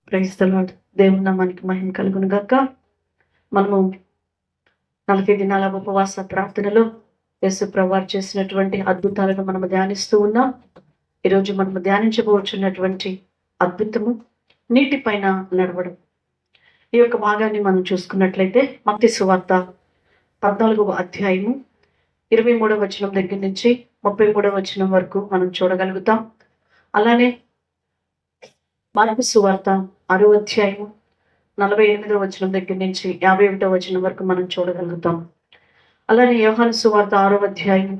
Praise the lord. దేవుని నామానికి మహిమ కలుగును గాక. మనము 40 దినాల ఉపవాస ప్రార్థనలో యేసు ప్రభువారు చేసినటువంటి అద్భుతాలను మనము ధ్యానిస్తూ ఉన్నాం. ఈరోజు మనము ధ్యానించబోచున్నటువంటి అద్భుతము నీటిపైన నడవడం. ఈ యొక్క భాగాన్ని మనం చూసుకున్నట్లయితే మత్తయి సువార్త 14వ అధ్యాయము 23వ వచనం దగ్గర నుంచి 33వ వచనం వరకు మనం చూడగలుగుతాం. అలానే మార్కు సువార్త 6వ అధ్యాయము 48వ వచనం దగ్గర నుంచి 51వ వచనం వరకు మనం చూడగలుగుతాం. అలానే యోహాను సువార్త 6వ అధ్యాయం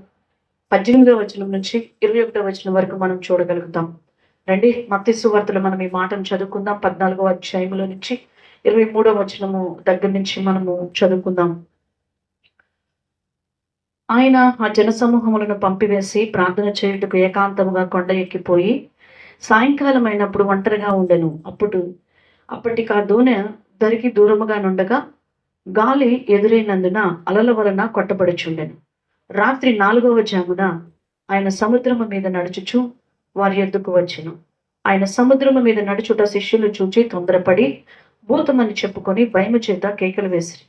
18వ వచనం నుంచి 21వ వచనం వరకు మనం చూడగలుగుతాం. రండి, మత్తయి సువార్తలో మనం ఈ మాటను చదువుకుందాం. 14వ అధ్యాయంలో నుంచి 23వ వచనము దగ్గర నుంచి మనము చదువుకుందాం. ఆయన ఆ జన సమూహములను పంపివేసి ప్రార్థన చేయుటకు ఏకాంతముగా కొండ ఎక్కిపోయి సాయంకాలం అయినప్పుడు ఒంటరిగా ఉండెను. అప్పటికి ఆ దూనె దరికి దూరముగా నుండగా గాలి ఎదురైనందున అలల వలన కొట్టబడుచుండెను. రాత్రి 4వ జామున ఆయన సముద్రము మీద నడుచుచు వారి యొద్దకు వచ్చెను. ఆయన సముద్రము మీద నడుచుట శిష్యులు చూచి తొందరపడి భూతమని చెప్పుకొని భయము చేత కేకలు వేసిరి.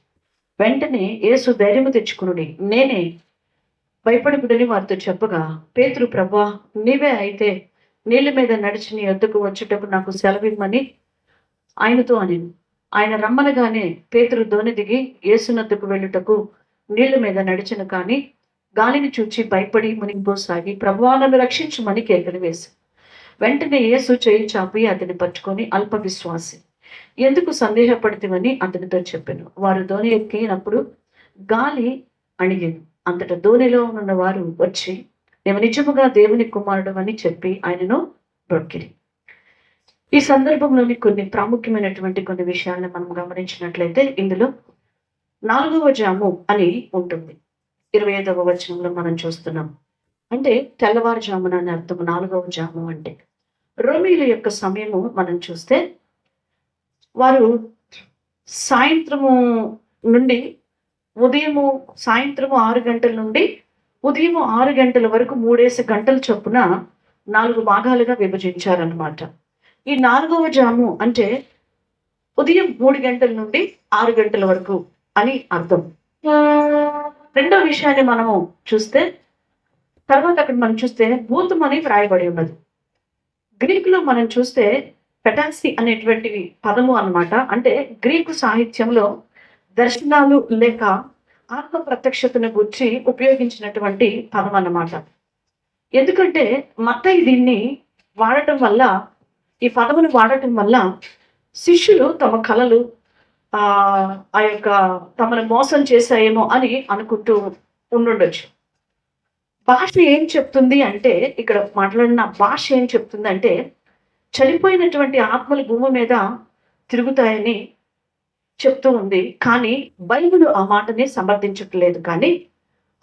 వెంటనే యేసు ధైర్యము తెచ్చుకునుడి, నేనే, భయపడకుడని వారితో చెప్పగా, పేతురు, ప్రభువా, నీవే అయితే నీళ్ళ మీద నడిచి నీ యొద్దకు వచ్చుటకు నాకు సెలవిమ్మని ఆయనతో అనెను. ఆయన రమ్మనగానే పేతురు దోణి దిగి యేసునొద్దకు వెళ్ళుటకు నీళ్ల మీద నడిచెను. కానీ గాలిని చూచి భయపడి మునిగిపోసాగి, ప్రభువా, నన్ను రక్షించుమని కేకలు వేసి, వెంటనే యేసు చేయి చాపి అతని పట్టుకొని, అల్ప విశ్వాసి, ఎందుకు సందేహపడితివని అతనితో చెప్పాను. వారు దోణి ఎక్కినప్పుడు గాలి అణిగెను. అంతటా దోణిలో ఉన్న వారు వచ్చి, మేము నిజముగా దేవుని కుమారుడు అని చెప్పి ఆయనను బ్రొక్కిరి. ఈ సందర్భంలోని కొన్ని ప్రాముఖ్యమైనటువంటి కొన్ని విషయాలను మనం గమనించినట్లయితే, ఇందులో 4వ జాము అని ఉంటుంది. 25వ వచనంలో మనం చూస్తున్నాం. అంటే తెల్లవారుజామున అని అర్థం. 4వ జాము అంటే రోమీల యొక్క సమయము మనం చూస్తే, వారు సాయంత్రము నుండి సాయంత్రము 6 గంటల నుండి ఉదయం 6 గంటల వరకు 3 గంటల చొప్పున 4 భాగాలుగా విభజించారనమాట. ఈ 4వ జాము అంటే ఉదయం 3 గంటల నుండి 6 గంటల వరకు అని అర్థం. రెండో విషయాన్ని మనము చూస్తే, తర్వాత అక్కడ మనం చూస్తే భూతం అని వ్రాయబడి ఉన్నది. గ్రీకులో మనం చూస్తే పెటాన్సి అనేటువంటి పదము అన్నమాట. అంటే గ్రీకు సాహిత్యంలో దర్శనాలు లేక ఆత్మ ప్రత్యక్షతను గురించి ఉపయోగించినటువంటి పదం అన్నమాట. ఎందుకంటే మత్తయి దీన్ని వాడటం వల్ల, ఈ పదమును వాడటం వల్ల శిష్యులు తమ కళలు ఆ యొక్క తమను మోసం చేశాయేమో అని అనుకుంటూ ఉండుండొచ్చు. భాష ఏం చెప్తుంది అంటే, ఇక్కడ మాట్లాడిన భాష ఏం చెప్తుంది అంటే, చనిపోయినటువంటి ఆత్మలు భూమి మీద తిరుగుతాయని చెప్తూ ఉంది. కానీ బైబిల్ ఆ మాటని సమర్థించట్లేదు. కానీ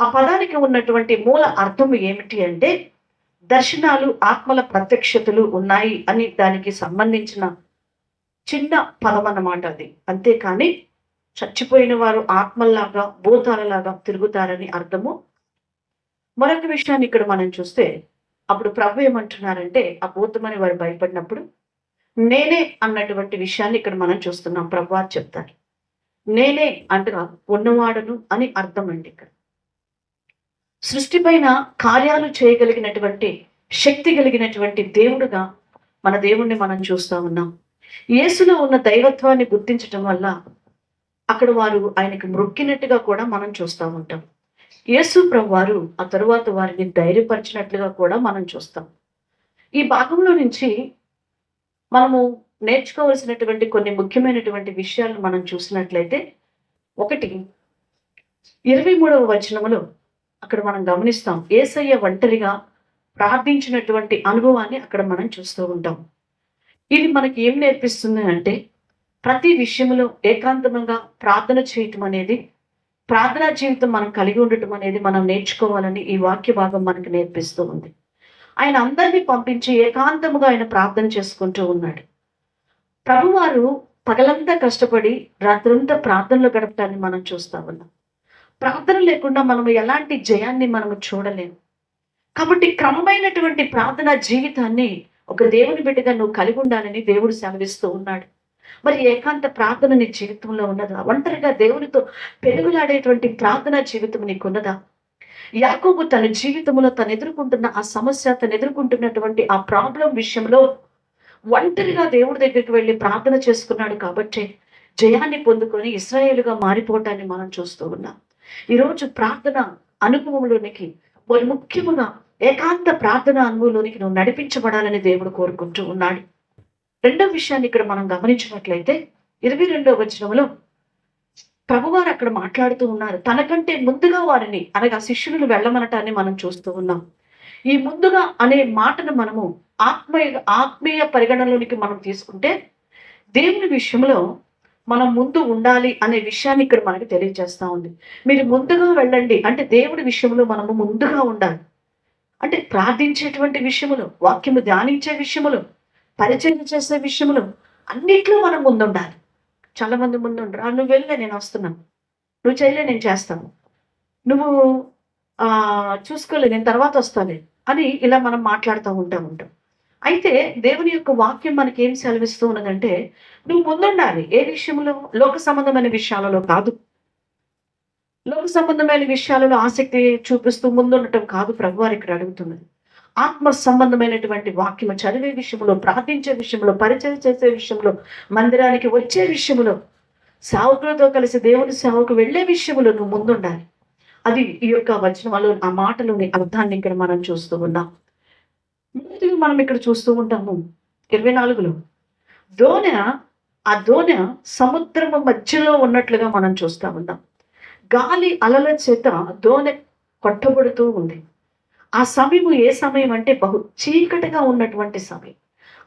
ఆ పదానికి ఉన్నటువంటి మూల అర్థం ఏమిటి అంటే, దర్శనాలు, ఆత్మల ప్రత్యక్షతలు ఉన్నాయి అని దానికి సంబంధించిన చిన్న పదం అన్నమాట అది. అంతేకాని చచ్చిపోయిన వారు ఆత్మల్లాగా, భూతాలలాగా తిరుగుతారని అర్థము. మరొక విషయాన్ని ఇక్కడ మనం చూస్తే, అప్పుడు ప్రభు ఏమంటున్నారంటే, ఆ భూతమని వారు భయపడినప్పుడు నేనే అన్నటువంటి విషయాన్ని ఇక్కడ మనం చూస్తున్నాం. ప్రభువారు చెప్తారు, నేనే అంటగా ఉన్నవాడను అని అర్థం అండి. ఇక్కడ సృష్టి పైన కార్యాలు చేయగలిగినటువంటి శక్తి కలిగినటువంటి దేవుడుగా మన దేవుణ్ణి మనం చూస్తూ ఉన్నాం. యేసులో ఉన్న దైవత్వాన్ని గుర్తించటం వల్ల అక్కడ వారు ఆయనకి మ్రొక్కినట్టుగా కూడా మనం చూస్తూ ఉంటాం. యేసు ప్రభువారు ఆ తరువాత వారిని ధైర్యపరిచినట్లుగా కూడా మనం చూస్తాం. ఈ భాగంలో నుంచి మనము నేర్చుకోవాల్సినటువంటి కొన్ని ముఖ్యమైనటువంటి విషయాలను మనం చూసినట్లయితే, ఒకటి 23వ వచనములో అక్కడ మనం గమనిస్తాం, యేసయ్య ఒంటరిగా ప్రార్థించినటువంటి అనుభవాన్ని అక్కడ మనం చూస్తూ ఉంటాం. ఇది మనకి ఏం నేర్పిస్తుంది అంటే, ప్రతి విషయంలో ఏకాంతంగా ప్రార్థన చేయటం అనేది, ప్రార్థనా జీవితం మనం కలిగి ఉండటం అనేది మనం నేర్చుకోవాలని ఈ వాక్య భాగం మనకు నేర్పిస్తూ ఉంది. ఆయన అందరినీ పంపించి ఏకాంతముగా ఆయన ప్రార్థన చేసుకుంటూ ఉన్నాడు. ప్రభువారు పగలంతా కష్టపడి రాత్రంతా ప్రార్థనలో గడపటాన్ని మనం చూస్తా ఉన్నాం. ప్రార్థన లేకుండా మనము ఎలాంటి జయాన్ని మనము చూడలేము. కాబట్టి క్రమమైనటువంటి ప్రార్థనా జీవితాన్ని ఒక దేవుని బిడ్డగా నువ్వు కలిగి ఉండాలని దేవుడు సెలవిస్తూ ఉన్నాడు. మరి ఏకాంత ప్రార్థన నీ జీవితంలో ఉన్నదా? ఒంటరిగా దేవునితో పెనుగులాడేటువంటి ప్రార్థనా జీవితం నీకున్నదా? యాకోబు తన జీవితంలో తను ఎదుర్కొంటున్న ఆ సమస్య, తను ఎదుర్కొంటున్నటువంటి ఆ ప్రాబ్లం విషయంలో ఒంటరిగా దేవుడి దగ్గరికి వెళ్ళి ప్రార్థన చేసుకున్నాడు కాబట్టి జయాన్ని పొందుకొని ఇశ్రాయేలుగా మారిపోవటాన్ని మనం చూస్తూ ఉన్నాం. ఈరోజు ప్రార్థన అనుభవంలోనికి, మరి ముఖ్యముగా ఏకాంత ప్రార్థన అనుభవంలోనికి నువ్వు నడిపించబడాలని దేవుడు కోరుకుంటూ ఉన్నాడు. రెండవ విషయాన్ని ఇక్కడ మనం గమనించినట్లయితే 22వ వచనంలో ప్రభువారు అక్కడ మాట్లాడుతూ ఉన్నారు. తనకంటే ముందుగా వారిని అనగా శిష్యులను వెళ్ళమనటాన్ని మనం చూస్తూ ఉన్నాం. ఈ ముందుగా అనే మాటను మనము ఆత్మీయ పరిగణలోనికి మనం తీసుకుంటే దేవుని విషయంలో మనం ముందు ఉండాలి అనే విషయాన్ని ఇక్కడ మనకి తెలియజేస్తా ఉంది. మీరు ముందుగా వెళ్ళండి అంటే దేవుడి విషయంలో మనము ముందుగా ఉండాలి. అంటే ప్రార్థించేటువంటి విషయములు, వాక్యము ధ్యానించే విషయములు, పరిచయం చేసే విషయములు అన్నిట్లో మనం ముందుండాలి. చాలా మంది ముందుండరు. నువ్వు వెళ్ళే నేను వస్తున్నాను, నువ్వు చేయలే నేను చేస్తాను, నువ్వు చూసుకోలే నేను తర్వాత వస్తాలే అని ఇలా మనం మాట్లాడుతూ ఉంటాం. అయితే దేవుని యొక్క వాక్యం మనకి ఏం సెలవిస్తూ ఉన్నదంటే నువ్వు ముందుండాలి. ఏ విషయంలో? లోక సంబంధమైన విషయాలలో కాదు. లోక సంబంధమైన విషయాలలో ఆసక్తి చూపిస్తూ ముందుండటం కాదు ప్రభువారు ఇక్కడ అడుగుతున్నది. ఆత్మ సంబంధమైనటువంటి వాక్యము చదివే విషయంలో, ప్రార్థించే విషయంలో, పరిచయం చేసే విషయంలో, మందిరానికి వచ్చే విషయంలో, సేవకులతో కలిసి దేవుని సేవకు వెళ్ళే విషయంలో నువ్వు ముందుండాలి. అది ఈ యొక్క వచనంలో ఆ మాటలోని అర్థాన్ని ఇక్కడ మనం చూస్తూ ఉన్నాం. మొదటిగా మనం ఇక్కడ చూస్తూ ఉంటాము 24లో ఆ దోణి సముద్రము మధ్యలో ఉన్నట్లుగా మనం చూస్తూ ఉన్నాం. గాలి అలల చేత దోణి కొట్టబడుతూ ఉంది. ఆ సమయము ఏ సమయం అంటే బహు చీకటిగా ఉన్నటువంటి సమయం.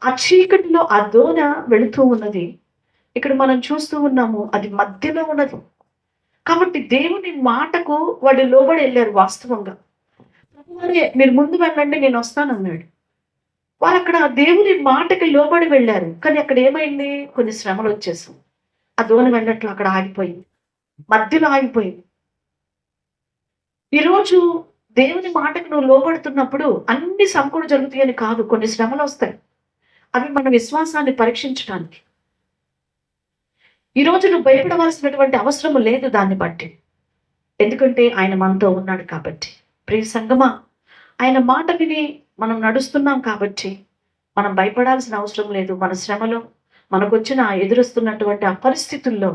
ఆ చీకటిలో ఆ దోణి వెళుతూ ఉన్నది. ఇక్కడ మనం చూస్తూ ఉన్నాము అది మధ్యలో ఉన్నది. కాబట్టి దేవుని మాటకు వాళ్ళు లోబడి వెళ్ళారు. వాస్తవంగా మీరు ముందు వెళ్ళండి నేను వస్తానన్నాడు. వాళ్ళు అక్కడ దేవుని మాటకి లోబడి వెళ్ళారు. కానీ అక్కడ ఏమైంది? కొన్ని శ్రమలు వచ్చేసాం. ఆ దోణి వెళ్ళట్లు అక్కడ ఆగిపోయింది, మధ్యలో ఆగిపోయింది. ఈరోజు దేవుని మాటకు నువ్వు లోబడుతున్నప్పుడు అన్ని సమకూడు జరుగుతాయని కాదు, కొన్ని శ్రమలు వస్తాయి. అవి మన విశ్వాసాన్ని పరీక్షించడానికి. ఈరోజు నువ్వు భయపడవలసినటువంటి అవసరం లేదు దాన్ని బట్టి, ఎందుకంటే ఆయన మనతో ఉన్నాడు కాబట్టి. ప్రియ సంగమా, ఆయన మాట విని మనం నడుస్తున్నాం కాబట్టి మనం భయపడాల్సిన అవసరం లేదు. మన శ్రమలో మనకు వచ్చిన ఎదురొస్తున్నటువంటి ఆ పరిస్థితుల్లో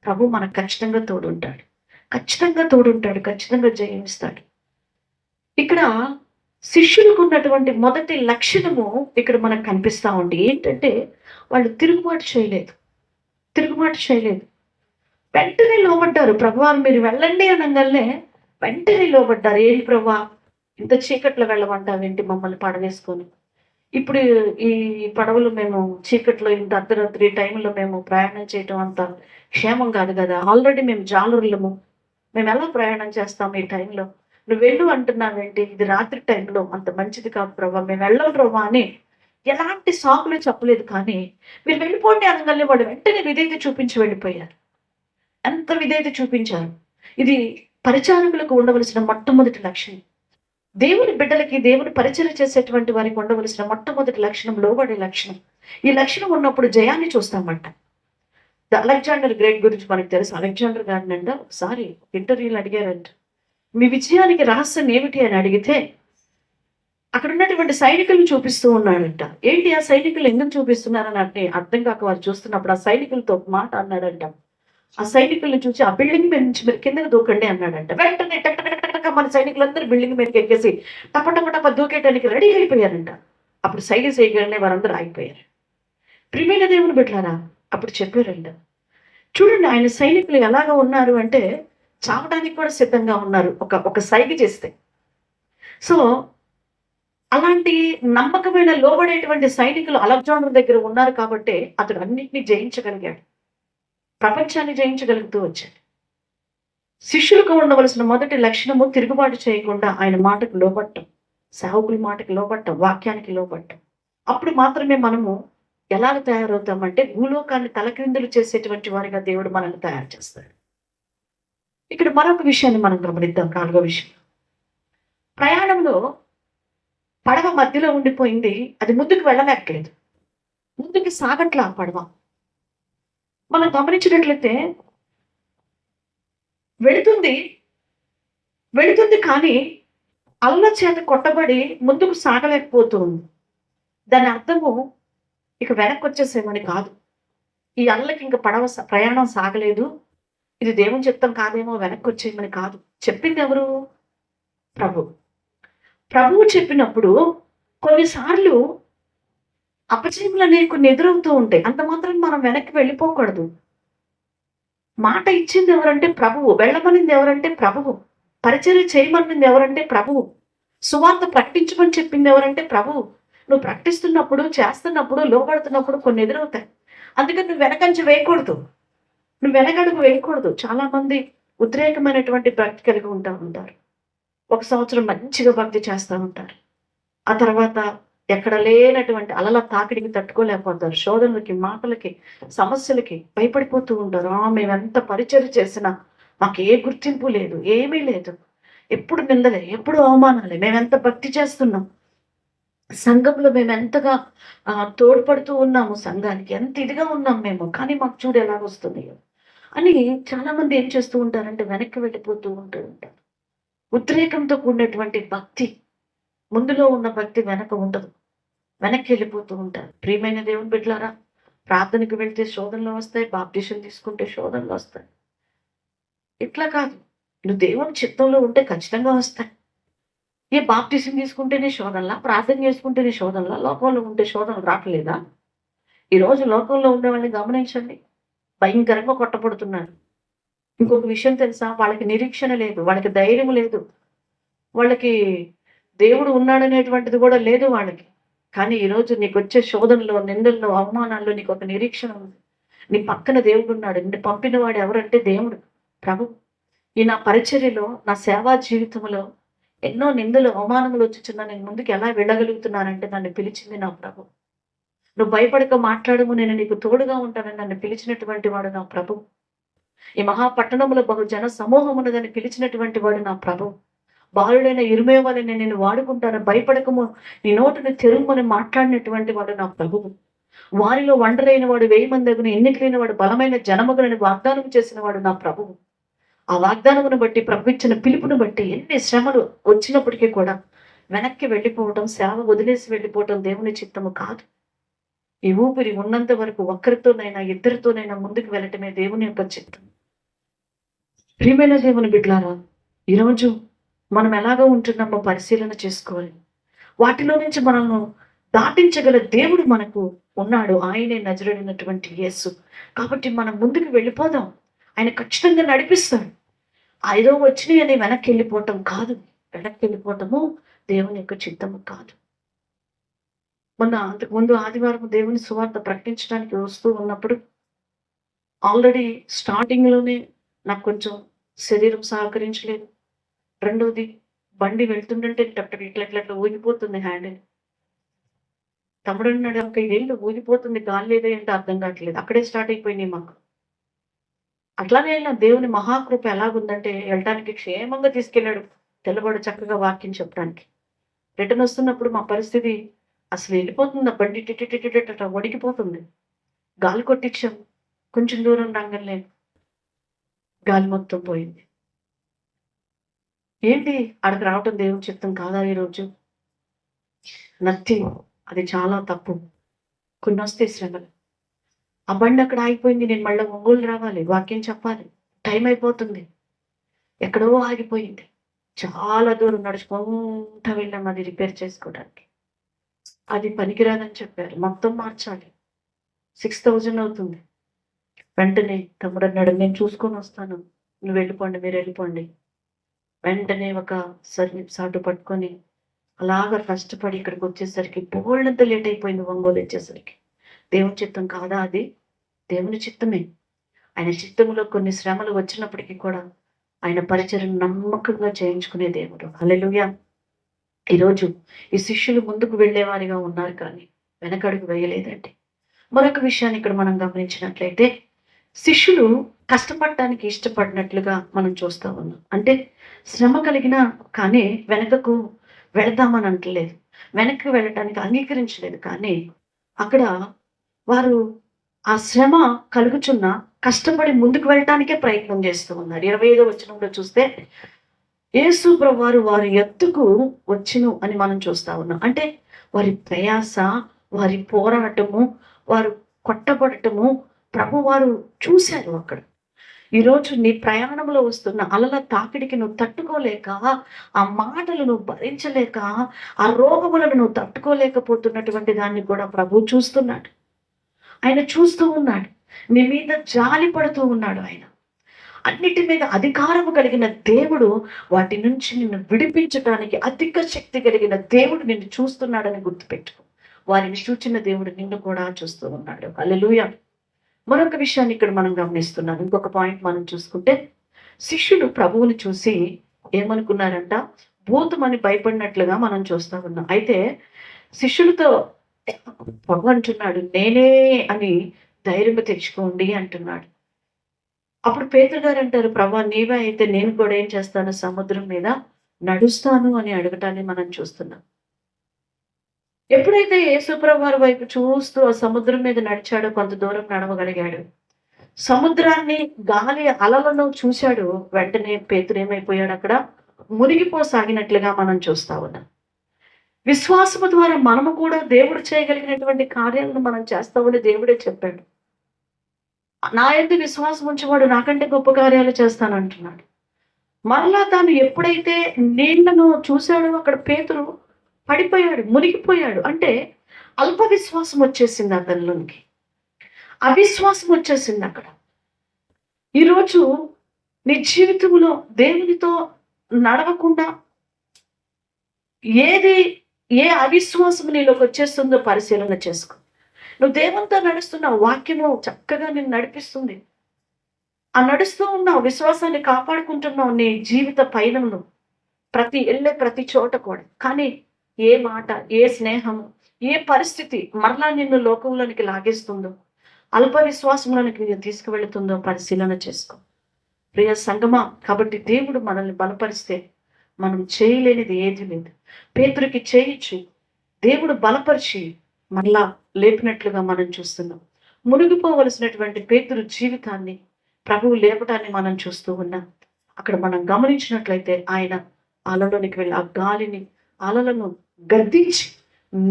ప్రభు మనకు ఖచ్చితంగా తోడుంటాడు, ఖచ్చితంగా జయిస్తాడు. ఇక్కడ శిష్యులకు ఉన్నటువంటి మొదటి లక్షణము ఇక్కడ మనకు కనిపిస్తా ఉంది. ఏంటంటే వాళ్ళు తిరుగుబాటు చేయలేదు. వెంటనే లోబడ్డారు. ప్రభువారు మీరు వెళ్ళండి అనగానే వెంటనే లోబడ్డారు. ఏంటి ప్రభువా, ఇంత చీకట్లో వెళ్ళమంటావేంటి మమ్మల్ని పడవేసుకొని? ఇప్పుడు ఈ పడవలు మేము చీకట్లో ఇంత అర్ధరాత్రి టైంలో మేము ప్రయాణం చేయటం అంత క్షేమం కాదు కదా. ఆల్రెడీ మేము జాలరులము, మేము ఎలా ప్రయాణం చేస్తాం ఈ టైంలో? నువ్వు వెళ్ళు అంటున్నావేంటి? ఇది రాత్రి టైంలో అంత మంచిది కాదు ప్రభా, మేము వెళ్ళం ప్రభా అని ఎలాంటి సాకులు చెప్పలేదు. కానీ మీరు వెళ్ళిపోండి అనగానే వాడు వెంటనే విధేయత చూపించి వెళ్ళిపోయారు. ఎంత విధేయత చూపించారు! ఇది పరిచారకులకు ఉండవలసిన మొట్టమొదటి లక్షణం. దేవుని బిడ్డలకి, దేవుని పరిచయం చేసేటువంటి వారికి ఉండవలసిన మొట్టమొదటి లక్షణం లోబడే లక్షణం. ఈ లక్షణం ఉన్నప్పుడు జయాన్ని చూస్తామంట. అలెగ్జాండర్ గ్రేట్ గురించి మనకు తెలుసు. అలెగ్జాండర్ గారిని అంట ఒకసారి ఇంటర్వ్యూలు అడిగారంట, మీ విజయానికి రహస్యం ఏమిటి అని అడిగితే అక్కడ ఉన్నటువంటి సైనికులను చూపిస్తూ ఉన్నాడంట. ఏంటి ఆ సైనికులు ఎందుకు చూపిస్తున్నారని అంటే అర్థం కాక వారు చూస్తున్నప్పుడు ఆ సైనికులతో ఒక మాట అన్నాడంట. ఆ సైనికులను చూసి ఆ బిల్డింగ్ మీద నుంచి మీరు కిందకి దూకండి అన్నాడంట. వెంటనే టక్ మన సైనికులందరూ బిల్డింగ్ మీదకి ఎక్కేసి టప దూకేయడానికి రెడీ అయిపోయారంట. అప్పుడు సైగ చేయగానే వారందరూ ఆగిపోయారు. ప్రియమైన దేవుని బిడ్డలారా, అప్పుడు చెప్పారంట, చూడండి ఆయన సైనికులు ఎలాగా ఉన్నారు అంటే చావడానికి కూడా సిద్ధంగా ఉన్నారు ఒక సైగ చేస్తే. సో అలాంటి నమ్మకమైన లోబడేటువంటి సైనికులు అలెగ్జాండర్ దగ్గర ఉన్నారు కాబట్టి అతడు అన్నింటినీ జయించగలిగాడు, ప్రపంచాన్ని జయించగలుగుతూ వచ్చాడు. శిష్యులకు ఉండవలసిన మొదటి లక్షణము తిరుగుబాటు చేయకుండా ఆయన మాటకు లోబట్టం, సేవకుల మాటకు లోబట్టం, వాక్యానికి లోబట్టం. అప్పుడు మాత్రమే మనము ఎలా తయారవుతామంటే భూలోకాన్ని తలక్రిందులు చేసేటువంటి వారిగా దేవుడు మనల్ని తయారు చేస్తాడు. ఇక్కడ మరొక విషయాన్ని మనం గమనిద్దాం. 4వ విషయం, ప్రయాణంలో పడవ మధ్యలో ఉండిపోయింది. అది ముందుకు వెళ్ళలేకపోయింది. ముందుకు సాగట్లా ఆ పడవ. మనం గమనించినట్లయితే వెళుతుంది, వెళుతుంది కానీ అలల చేత కొట్టబడి ముందుకు సాగలేకపోతూ ఉంది. దాని అర్థము ఇక వెనక్కొచ్చేసేమని కాదు. ఈ అలలకి ఇంక పడవ ప్రయాణం సాగలేదు. ఇది దేవుని చిత్తం కాదేమో వెనక్కొచ్చేయమని కాదు. చెప్పింది ఎవరు? ప్రభు. ప్రభువు చెప్పినప్పుడు కొన్నిసార్లు అపజయములనేవి కొన్ని ఎదురవుతూ ఉంటాయి. అంత మాత్రం మనం వెనక్కి వెళ్ళిపోకూడదు. మాట ఇచ్చింది ఎవరంటే ప్రభువు. వెళ్ళమనింది ఎవరంటే ప్రభువు. పరిచర్య చేయమనింది ఎవరంటే ప్రభువు. సువార్త ప్రకటించమని చెప్పింది ఎవరంటే ప్రభువు. నువ్వు ప్రకటిస్తున్నప్పుడు, చేస్తున్నప్పుడు, లోబడుతున్నప్పుడు కొన్ని ఎదురవుతాయి. అందుకని నువ్వు వెనకంచి వేయకూడదు. నువ్వు వెనకడుగు వేయకూడదు. చాలా మంది ఉద్రేకమైనటువంటి భక్తి కలిగి ఉంటారు. ఒక సంవత్సరం మంచిగా భక్తి చేస్తూ ఉంటారు. ఆ తర్వాత ఎక్కడ లేనటువంటి అలల తాకిడికి తట్టుకోలేకపోతారు. శోధనలకి, మాటలకి, సమస్యలకి భయపడిపోతూ ఉంటారు. మేమెంత పరిచయం చేసినా మాకు ఏ గుర్తింపు లేదు, ఏమీ లేదు. ఎప్పుడు నిందలే, ఎప్పుడు అవమానాలే. మేమెంత భక్తి చేస్తున్నాం, సంఘంలో మేము ఎంతగా తోడ్పడుతూ ఉన్నాము, సంఘానికి ఎంత ఇదిగా ఉన్నాం మేము, కానీ మాకు చూడు ఎలా వస్తుంది అని చాలా మంది ఏం చేస్తూ ఉంటారంటే వెనక్కి వెళ్ళిపోతూ ఉంటారు. ఉద్రేకంతో కూడినటువంటి భక్తి, ముందులో ఉన్న భక్తి వెనక ఉండదు, వెనక్కి వెళ్ళిపోతూ ఉంటారు. ప్రియమైన దేవుని బిడ్డలారా, ప్రార్థనకు వెళ్తే శోధనలు వస్తాయి, బాప్టిషన్ తీసుకుంటే శోధనలు వస్తాయి. ఇట్లా కాదు, నువ్వు దేవుని చిత్తంలో ఉంటే ఖచ్చితంగా వస్తాయి. ఏ బాప్టిజం తీసుకుంటేనే శోధనలా, ప్రార్థన చేసుకుంటేనే శోధనలా, లోకంలో ఉంటే శోధనలు రావట్లేదా? ఈరోజు లోకంలో ఉండే వాళ్ళని గమనించండి, భయంకరంగా కొట్టబడుతున్నారు. ఇంకొక విషయం తెలుసా? వాళ్ళకి నిరీక్షణ లేదు, వాళ్ళకి ధైర్యం లేదు, వాళ్ళకి దేవుడు ఉన్నాడనేటువంటిది కూడా లేదు వాళ్ళకి. కానీ ఈరోజు నీకు వచ్చే శోధనలో, నిందల్లో, అవమానాల్లో నీకు ఒక నిరీక్షణ ఉంది. నీ పక్కన దేవుడు ఉన్నాడు. నిన్ను పంపిన వాడు ఎవరంటే దేవుడు, ప్రభు. ఈ నా పరిచర్యలో, నా సేవా జీవితంలో ఎన్నో నిందలు, అవమానములు వచ్చుచున్నా నేను ముందుకు ఎలా వెళ్ళగలుగుతున్నానంటే నన్ను పిలిచింది నా ప్రభు. నువ్వు భయపడక మాట్లాడము, నేను నీకు తోడుగా ఉంటానని నన్ను పిలిచినటువంటి వాడు నా ప్రభు. ఈ మహాపట్టణములో బహు జన సమూహమున్నదని పిలిచినటువంటి వాడు నా ప్రభు. బాలుడైన ఇర్మీయా వలె నేను నిన్ను వాడుకుంటాను, భయపడకము, నీ నోటిని తెరుమని మాట్లాడినటువంటి వాడు నా ప్రభువు. వారిలో ఒంటరైన వాడు 1000 మంది అగును, ఎన్నికలైన వాడు బలమైన జనములను వాగ్దానం చేసిన వాడు నా ప్రభువు. ఆ వాగ్దానమును బట్టి, ప్రభు ఇచ్చిన పిలుపును బట్టి ఎన్ని శ్రమలు వచ్చినప్పటికీ కూడా వెనక్కి వెళ్ళిపోవటం, సేవ వదిలేసి వెళ్ళిపోవటం దేవుని చిత్తము కాదు. ఈ ఊపిరి ఉన్నంత వరకు ఒక్కరితోనైనా, ఇద్దరితోనైనా ముందుకు వెళ్ళటమే దేవుని యొక్క చిత్తం. ప్రియమైన దేవుని బిడ్డలారా, ఈరోజు మనం ఎలాగ ఉంటున్నామో పరిశీలన చేసుకోవాలి. వాటిలో నుంచి మనల్ని దాటించగల దేవుడు మనకు ఉన్నాడు. ఆయనే నజరేయుడైనటువంటి యేసు. కాబట్టి మనం ముందుకు వెళ్ళిపోదాం. ఆయన ఖచ్చితంగా నడిపిస్తాడు. ఏదో వచ్చినాయి అని వెనక్కి వెళ్ళిపోవటం కాదు. వెనక్కి వెళ్ళిపోవటము దేవుని యొక్క చిత్తము కాదు. అంతకుముందు ఆదివారం దేవుని సువార్త ప్రకటించడానికి వస్తూ ఉన్నప్పుడు ఆల్రెడీ స్టార్టింగ్లోనే నాకు కొంచెం శరీరం సహకరించలేదు. రెండోది, బండి వెళ్తుంటే ఇట్లా ఊగిపోతుంది హ్యాండిల్. తమ్ముడు అన్నాడు, ఒక ఏళ్ళు ఊగిపోతుంది, గాలి లేదే అంటే అర్థం కావట్లేదు. అక్కడే స్టార్ట్ అయిపోయినాయి మాకు. అట్లానే దేవుని మహాకృప ఎలాగుందంటే వెళ్ళటానికి క్షేమంగా తీసుకెళ్ళాడు. తెల్లబడి చక్కగా వాక్యం చెప్పడానికి. రిటర్న్ వస్తున్నప్పుడు మా పరిస్థితి అసలు వెళ్ళిపోతుంది. ఆ బండి టిటిటిట వడికిపోతుంది. గాలి కొట్టించాం. కొంచెం దూరం రాగానే గాలి మొత్తం పోయింది. ఏంటి అక్కడికి రావటం దేవుని చిత్తం కాదా? ఈరోజు నథింగ్. అది చాలా తప్పు. కొన్ని వస్తాయి శ్రమలు. ఆ బండి అక్కడ ఆగిపోయింది. నేను మళ్ళీ ఒంగోలు రావాలి, వాక్యం చెప్పాలి, టైం అయిపోతుంది. ఎక్కడో ఆగిపోయింది. చాలా దూరం నడుచుకుంటూ వెళ్ళాం అది రిపేర్ చేసుకోవడానికి. అది పనికిరాదని చెప్పారు, మొత్తం మార్చాలి, 6000 అవుతుంది. వెంటనే తమ్ముడు అన్నాడు, నేను చూసుకొని వస్తాను, నువ్వు వెళ్ళిపోండి, మీరు వెళ్ళిపోండి. వెంటనే ఒక సాటు పట్టుకొని అలాగ కష్టపడి ఇక్కడికి వచ్చేసరికి బోల్డంత లేట్ అయిపోయింది. ఒంగోలు వచ్చేసరికి. దేవుని చిత్తం కాదా? అది దేవుని చిత్తమే. ఆయన చిత్తంలో కొన్ని శ్రమలు వచ్చినప్పటికీ కూడా ఆయన పరిచయం నమ్మకంగా చేయించుకునే దేవుడు. హల్లెలూయా. ఈరోజు ఈ శిష్యులు ముందుకు వెళ్ళేవారిగా ఉన్నారు, కానీ వెనకడుగు వేయలేదండి. మరొక విషయాన్ని ఇక్కడ మనం గమనించినట్లయితే, శిష్యులు కష్టపడటానికి ఇష్టపడినట్లుగా మనం చూస్తా ఉన్నాం. అంటే శ్రమ కలిగినా కానీ వెనకకు వెళదామని అంటలేదు. వెనక్కి వెళ్ళటానికి అంగీకరించలేదు. కానీ అక్కడ వారు ఆ శ్రమ కలుగుచున్న కష్టపడి ముందుకు వెళ్ళటానికే ప్రయత్నం చేస్తూ ఉన్నారు. 25వ వచనంలో చూస్తే యేసు ప్రభువారు వారి ఎద్దుకు వచ్చును అని మనం చూస్తా ఉన్నాం. అంటే వారి ప్రయాస, వారి పోరాటము, వారు కొట్టబడటము ప్రభువారు చూశారు అక్కడ. ఈరోజు నీ ప్రయాణంలో వస్తున్న అలల తాకిడికి నువ్వు తట్టుకోలేక, ఆ మాటలు నువ్వు భరించలేక, ఆ రోగములను నువ్వు తట్టుకోలేకపోతున్నటువంటి దాన్ని కూడా ప్రభువు చూస్తున్నాడు. ఆయన చూస్తూ ఉన్నాడు. నీ మీద జాలి పడుతూ ఉన్నాడు ఆయన. అన్నిటి మీద అధికారము కలిగిన దేవుడు వాటి నుంచి నిన్ను విడిపించడానికి అధిక శక్తి కలిగిన దేవుడు నిన్ను చూస్తున్నాడని గుర్తుపెట్టుకో. వారిని చూచిన దేవుడు నిన్ను కూడా చూస్తూ ఉన్నాడు. హల్లెలూయా. మరొక విషయాన్ని ఇక్కడ మనం గమనిస్తున్నాం. ఇంకొక పాయింట్ మనం చూసుకుంటే, శిష్యులు ప్రభువుని చూసి ఏమనుకున్నారంట? భూతమని భయపడినట్లుగా మనం చూస్తా ఉన్నాం. అయితే శిష్యులతో ప్రభు అంటున్నాడు, నేనే అని ధైర్యం తెచ్చుకోండి అంటున్నాడు. అప్పుడు పేతురు గారు అంటారు, ప్రభా నీవే అయితే నేను కూడా ఏం చేస్తాను? సముద్రం మీద నడుస్తాను అని అడగటాన్ని మనం చూస్తున్నాం. ఎప్పుడైతే యేసుప్రభు వారి వైపు చూస్తూ ఆ సముద్రం మీద నడిచాడో, కొంత దూరం నడవగలిగాడు, సముద్రాన్ని, గాలి అలలను చూశాడు, వెంటనే పేతురు ఏమైపోయాడు? అక్కడ మునిగిపోసాగినట్లుగా మనం చూస్తా ఉన్నాం. విశ్వాసము ద్వారా మనము కూడా దేవుడు చేయగలిగినటువంటి కార్యాలను మనం చేస్తామని దేవుడే చెప్పాడు. నా యందు విశ్వాసం ఉంచేవాడు నాకంటే గొప్ప కార్యాలు చేస్తానంటున్నాడు. మరలా తాను ఎప్పుడైతే నీళ్లను చూశాడో అక్కడ పేతురు పడిపోయాడు, మునిగిపోయాడు. అంటే అల్ప విశ్వాసం వచ్చేసింది అతనిలోనికి, అవిశ్వాసం వచ్చేసింది అక్కడ. ఈరోజు నీ జీవితంలో దేవునితో నడవకుండా ఏ అవిశ్వాసం నీలోకి వచ్చేస్తుందో పరిశీలన చేసుకో. నువ్వు దేవునితో నడుస్తున్న వాక్యము చక్కగా నేను నడిపిస్తుంది. ఆ నడుస్తూ ఉన్నావు, విశ్వాసాన్ని కాపాడుకుంటున్నావు నీ జీవిత పయనంలో, ప్రతి చోట కూడా. కానీ ఏ మాట, ఏ స్నేహము, ఏ పరిస్థితి మరలా నిన్ను లోకంలోనికి లాగేస్తుందో, అల్ప విశ్వాసంలోనికి తీసుకువెళుతుందో పరిశీలన చేసుకో. ప్రియ సంగమా, కాబట్టి దేవుడు మనల్ని బలపరిస్తే మనం చేయలేనిది ఏది లేదు. పేతురికి చేయించి దేవుడు బలపరిచి మరలా లేపినట్లుగా మనం చూస్తున్నాం. మునిగిపోవలసినటువంటి పేతురు జీవితాన్ని ప్రభువు లేపటాన్ని మనం చూస్తూ ఉన్నాం. అక్కడ మనం గమనించినట్లయితే ఆయన అలలోనికి వెళ్ళి ఆ గాలిని, అలలను గద్దించి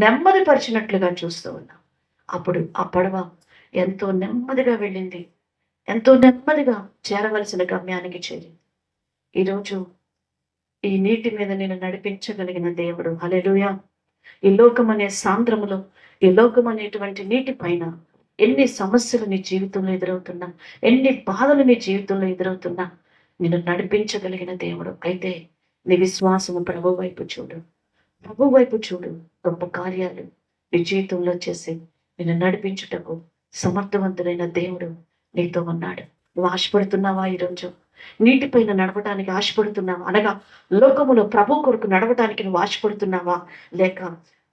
నెమ్మదిపరిచినట్లుగా చూస్తూ ఉన్నాం. అప్పుడు ఆ పడవ ఎంతో నెమ్మదిగా వెళ్ళింది, ఎంతో నెమ్మదిగా చేరవలసిన గమ్యానికి చేరింది. ఈరోజు ఈ నీటి మీద నేను నడిపించగలిగిన దేవుడు. హల్లెలూయా. ఈ లోకం అనే సాంద్రములో, ఈ లోకం అనేటువంటి నీటి పైన ఎన్ని సమస్యలు నీ జీవితంలో ఎదురవుతున్నా, ఎన్ని బాధలు నీ జీవితంలో ఎదురవుతున్నా, నిన్ను నడిపించగలిగిన దేవుడు. అయితే నీ విశ్వాసము ప్రభు వైపు చూడు, ప్రభు వైపు చూడు. గొప్ప కార్యాలు నీ జీవితంలో చేసి నిన్ను నడిపించుటకు సమర్థవంతుడైన దేవుడు నీతో ఉన్నాడు. నువ్వు ఆశపడుతున్నావా? ఈరోజు నీటిపైన నడవటానికి ఆశపడుతున్నావా? అనగా లోకములో ప్రభు కొరకు నడవటానికి నువ్వు ఆశపడుతున్నావా? లేక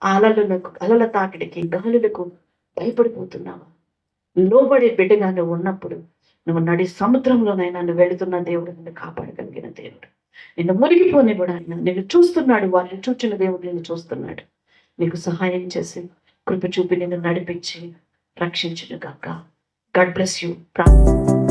అలల తాకిడికి, గాలులకు భయపడిపోతున్నావా? లోబడే బిడ్డగా నువ్వు ఉన్నప్పుడు నువ్వు నడి సముద్రంలోనైనా నువ్వు వెళుతున్న దేవుడు నిన్ను కాపాడగలిగిన దేవుడు. నిన్ను మునిగిపోనివ్వడు ఆయన. నిన్ను చూస్తున్నాడు, వారిని చూచిన దేవుడు నిన్ను చూస్తున్నాడు. నీకు సహాయం చేసి కృప చూపి నిన్ను నడిపించి రక్షించును గాక. God bless you. ప్రార్థన.